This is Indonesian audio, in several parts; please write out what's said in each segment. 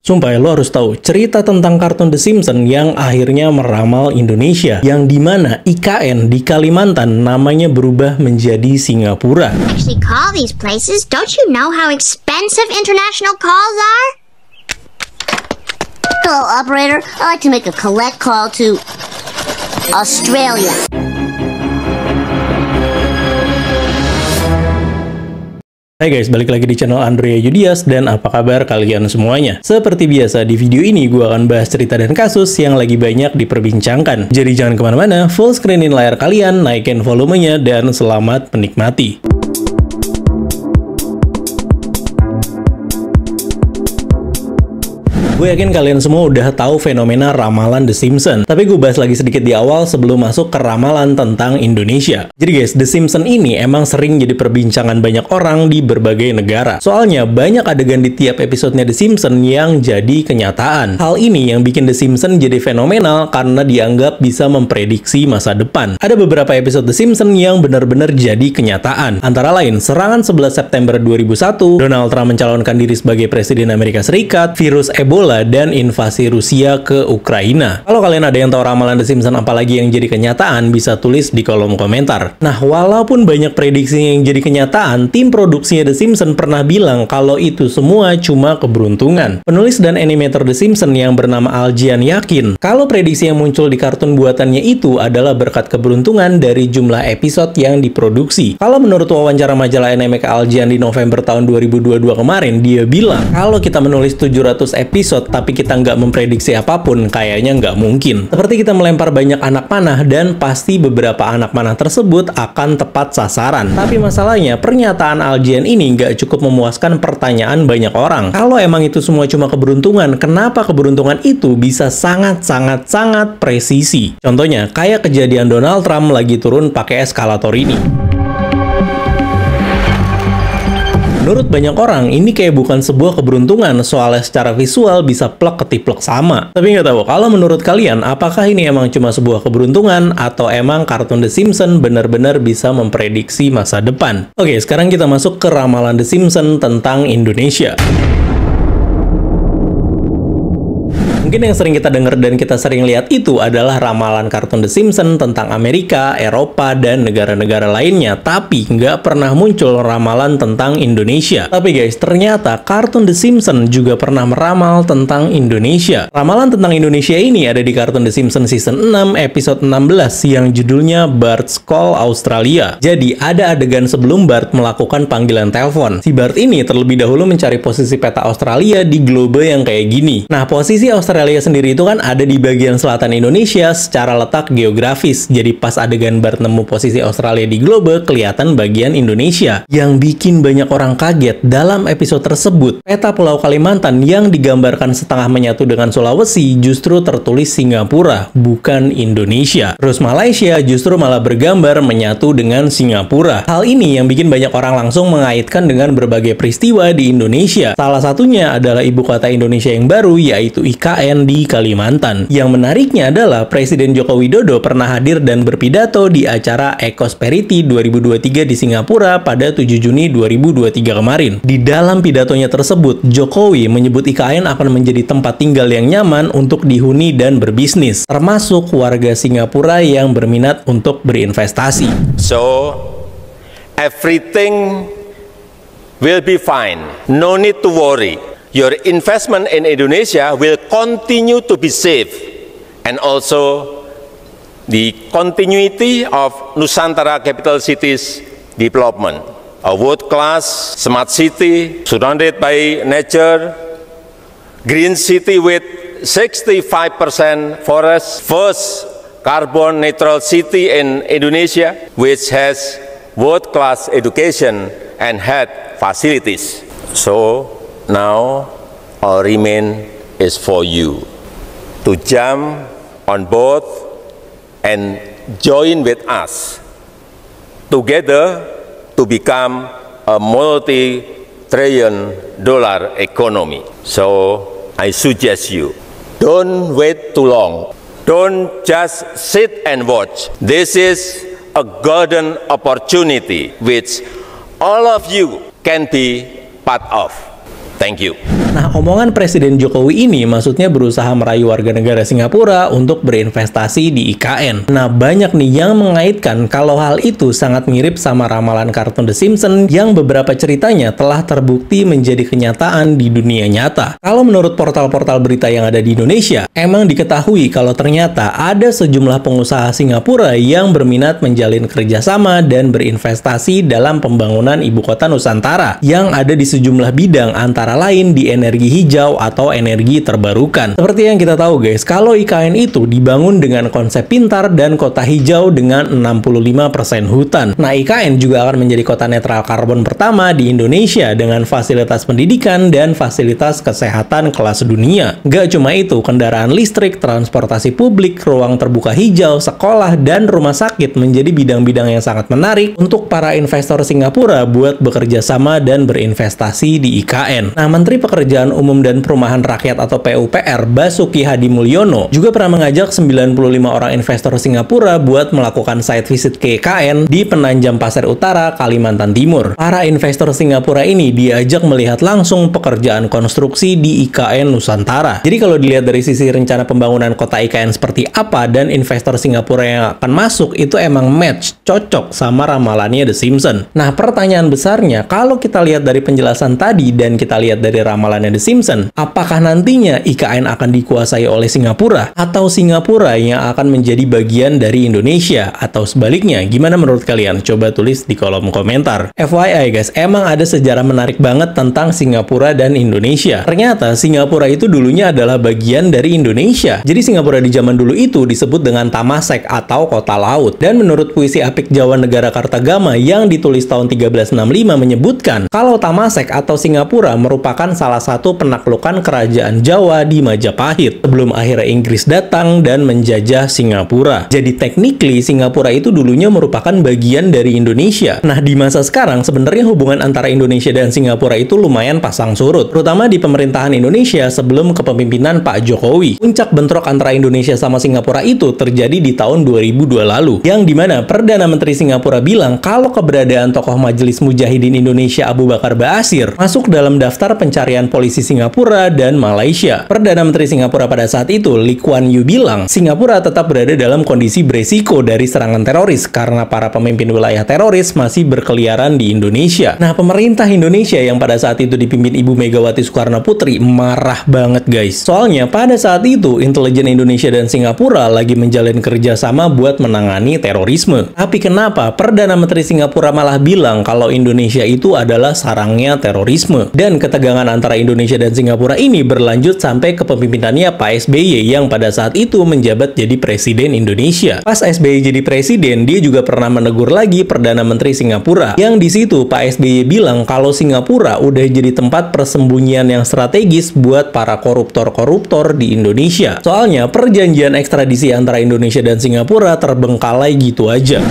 Sumpah ya, lo harus tahu cerita tentang kartun The Simpsons yang akhirnya meramal Indonesia, yang dimana IKN di Kalimantan namanya berubah menjadi Singapura. Actually call these places. Don't you know how expensive international calls are? Hello, operator. I'd like to make a collect call to Australia. Hai guys, balik lagi di channel Andrea Yudias, dan apa kabar kalian semuanya? Seperti biasa, di video ini gue akan bahas cerita dan kasus yang lagi banyak diperbincangkan. Jadi jangan kemana-mana, full screenin layar kalian, naikin volumenya, dan selamat menikmati. Gue yakin kalian semua udah tahu fenomena ramalan The Simpsons. Tapi gue bahas lagi sedikit di awal sebelum masuk ke ramalan tentang Indonesia. Jadi guys, The Simpsons ini emang sering jadi perbincangan banyak orang di berbagai negara. Soalnya banyak adegan di tiap episodenya The Simpsons yang jadi kenyataan. Hal ini yang bikin The Simpsons jadi fenomenal karena dianggap bisa memprediksi masa depan. Ada beberapa episode The Simpsons yang benar-benar jadi kenyataan. Antara lain, serangan 11 September 2001, Donald Trump mencalonkan diri sebagai Presiden Amerika Serikat, virus Ebola, dan invasi Rusia ke Ukraina. Kalau kalian ada yang tahu ramalan The Simpsons apalagi yang jadi kenyataan, bisa tulis di kolom komentar. Nah, walaupun banyak prediksi yang jadi kenyataan, tim produksinya The Simpsons pernah bilang kalau itu semua cuma keberuntungan. Penulis dan animator The Simpsons yang bernama Al Jean yakin kalau prediksi yang muncul di kartun buatannya itu adalah berkat keberuntungan dari jumlah episode yang diproduksi. Kalau menurut wawancara majalah Anime ke Al Jean di November tahun 2022 kemarin, dia bilang kalau kita menulis 700 episode tapi kita nggak memprediksi apapun, kayaknya nggak mungkin. Seperti kita melempar banyak anak panah dan pasti beberapa anak panah tersebut akan tepat sasaran. Tapi masalahnya, pernyataan Al Jean ini nggak cukup memuaskan pertanyaan banyak orang. Kalau emang itu semua cuma keberuntungan, kenapa keberuntungan itu bisa sangat presisi? Contohnya, kayak kejadian Donald Trump lagi turun pakai eskalator ini. Menurut banyak orang, ini kayak bukan sebuah keberuntungan, soalnya secara visual bisa plek ketiplek sama. Tapi nggak tahu, kalau menurut kalian, apakah ini emang cuma sebuah keberuntungan, atau emang kartun The Simpsons benar-benar bisa memprediksi masa depan? Oke, sekarang kita masuk ke ramalan The Simpsons tentang Indonesia. Mungkin yang sering kita dengar dan kita sering lihat itu adalah ramalan kartun The Simpsons tentang Amerika, Eropa, dan negara-negara lainnya, tapi nggak pernah muncul ramalan tentang Indonesia. Tapi guys, ternyata kartun The Simpsons juga pernah meramal tentang Indonesia. Ramalan tentang Indonesia ini ada di kartun The Simpsons season 6, episode 16, yang judulnya Bart's Call Australia. Jadi, ada adegan sebelum Bart melakukan panggilan telepon. Si Bart ini terlebih dahulu mencari posisi peta Australia di globe yang kayak gini. Nah, posisi Australia sendiri itu kan ada di bagian selatan Indonesia secara letak geografis. Jadi pas adegan Bart nemu posisi Australia di globe, kelihatan bagian Indonesia. Yang bikin banyak orang kaget dalam episode tersebut, peta Pulau Kalimantan yang digambarkan setengah menyatu dengan Sulawesi justru tertulis Singapura, bukan Indonesia. Terus Malaysia justru malah bergambar menyatu dengan Singapura. Hal ini yang bikin banyak orang langsung mengaitkan dengan berbagai peristiwa di Indonesia. Salah satunya adalah ibu kota Indonesia yang baru, yaitu IKN di Kalimantan. Yang menariknya adalah Presiden Joko Widodo pernah hadir dan berpidato di acara Ecosperity 2023 di Singapura pada 7 Juni 2023 kemarin. Di dalam pidatonya tersebut, Jokowi menyebut IKN akan menjadi tempat tinggal yang nyaman untuk dihuni dan berbisnis, termasuk warga Singapura yang berminat untuk berinvestasi. So, everything will be fine. No need to worry. Your investment in Indonesia will continue to be safe, and also the continuity of Nusantara capital cities development. A world-class smart city surrounded by nature, green city with 65% forest, first carbon neutral city in Indonesia, which has world-class education and health facilities. So, now, our remain is for you to jump on board and join with us together to become a multi-trillion-dollar economy. So, I suggest you, don't wait too long. Don't just sit and watch. This is a golden opportunity which all of you can be part of. Thank you. Nah, omongan Presiden Jokowi ini maksudnya berusaha merayu warga negara Singapura untuk berinvestasi di IKN. Nah, banyak nih yang mengaitkan kalau hal itu sangat mirip sama ramalan kartun The Simpsons yang beberapa ceritanya telah terbukti menjadi kenyataan di dunia nyata. Kalau menurut portal-portal berita yang ada di Indonesia, emang diketahui kalau ternyata ada sejumlah pengusaha Singapura yang berminat menjalin kerjasama dan berinvestasi dalam pembangunan ibu kota Nusantara yang ada di sejumlah bidang antara lain di energi hijau atau energi terbarukan. Seperti yang kita tahu guys, kalau IKN itu dibangun dengan konsep pintar dan kota hijau dengan 65% hutan. Nah, IKN juga akan menjadi kota netral karbon pertama di Indonesia dengan fasilitas pendidikan dan fasilitas kesehatan kelas dunia. Gak cuma itu, kendaraan listrik, transportasi publik, ruang terbuka hijau, sekolah, dan rumah sakit menjadi bidang-bidang yang sangat menarik untuk para investor Singapura buat bekerja sama dan berinvestasi di IKN. Nah, Menteri Pekerjaan Umum dan Perumahan Rakyat atau PUPR, Basuki Hadi Mulyono, juga pernah mengajak 95 orang investor Singapura buat melakukan site visit ke IKN di Penanjam Pasir Utara, Kalimantan Timur. Para investor Singapura ini diajak melihat langsung pekerjaan konstruksi di IKN Nusantara. Jadi kalau dilihat dari sisi rencana pembangunan kota IKN seperti apa dan investor Singapura yang akan masuk, itu emang match, cocok sama ramalannya The Simpsons. Nah, pertanyaan besarnya, kalau kita lihat dari penjelasan tadi dan kita lihat dari ramalannya The Simpsons, apakah nantinya IKN akan dikuasai oleh Singapura atau Singapura yang akan menjadi bagian dari Indonesia atau sebaliknya? Gimana menurut kalian? Coba tulis di kolom komentar. FYI guys, emang ada sejarah menarik banget tentang Singapura dan Indonesia. Ternyata Singapura itu dulunya adalah bagian dari Indonesia. Jadi Singapura di zaman dulu itu disebut dengan Tamasek atau kota laut. Dan menurut puisi apik Jawa Negara Kartagama yang ditulis tahun 1365 menyebutkan kalau Tamasek atau Singapura merupakan salah satu penaklukan kerajaan Jawa di Majapahit sebelum akhirnya Inggris datang dan menjajah Singapura. Jadi technically Singapura itu dulunya merupakan bagian dari Indonesia. Nah, di masa sekarang sebenarnya hubungan antara Indonesia dan Singapura itu lumayan pasang surut, terutama di pemerintahan Indonesia sebelum kepemimpinan Pak Jokowi. Puncak bentrok antara Indonesia sama Singapura itu terjadi di tahun 2002 lalu, yang dimana Perdana Menteri Singapura bilang kalau keberadaan tokoh Majelis Mujahidin Indonesia Abu Bakar Ba'asyir masuk dalam daftar pencarian polisi Singapura dan Malaysia. Perdana Menteri Singapura pada saat itu, Lee Kuan Yew, bilang Singapura tetap berada dalam kondisi beresiko dari serangan teroris karena para pemimpin wilayah teroris masih berkeliaran di Indonesia. Nah, pemerintah Indonesia yang pada saat itu dipimpin Ibu Megawati Soekarno Putri marah banget guys. Soalnya pada saat itu intelijen Indonesia dan Singapura lagi menjalin kerjasama buat menangani terorisme. Tapi kenapa Perdana Menteri Singapura malah bilang kalau Indonesia itu adalah sarangnya terorisme? Dan ketegangan antara Indonesia dan Singapura ini berlanjut sampai kepemimpinannya Pak SBY yang pada saat itu menjabat jadi Presiden Indonesia. Pas SBY jadi Presiden, dia juga pernah menegur lagi Perdana Menteri Singapura. Yang di situ Pak SBY bilang kalau Singapura udah jadi tempat persembunyian yang strategis buat para koruptor-koruptor di Indonesia. Soalnya perjanjian ekstradisi antara Indonesia dan Singapura terbengkalai gitu aja.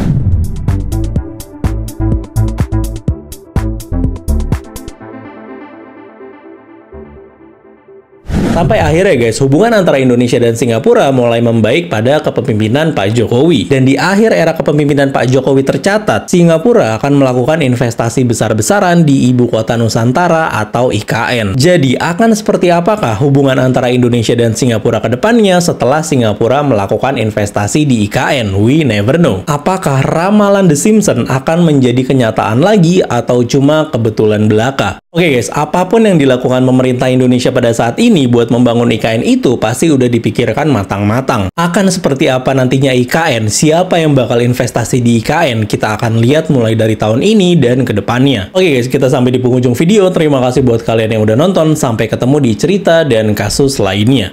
Sampai akhirnya guys, hubungan antara Indonesia dan Singapura mulai membaik pada kepemimpinan Pak Jokowi. Dan di akhir era kepemimpinan Pak Jokowi tercatat, Singapura akan melakukan investasi besar-besaran di Ibu Kota Nusantara atau IKN. Jadi, akan seperti apakah hubungan antara Indonesia dan Singapura ke depannya setelah Singapura melakukan investasi di IKN? We never know. Apakah ramalan The Simpsons akan menjadi kenyataan lagi atau cuma kebetulan belaka? Oke guys, apapun yang dilakukan pemerintah Indonesia pada saat ini buat membangun IKN itu pasti udah dipikirkan matang-matang. Akan seperti apa nantinya IKN? Siapa yang bakal investasi di IKN? Kita akan lihat mulai dari tahun ini dan ke depannya. Oke guys, kita sampai di penghujung video. Terima kasih buat kalian yang udah nonton. Sampai ketemu di cerita dan kasus lainnya.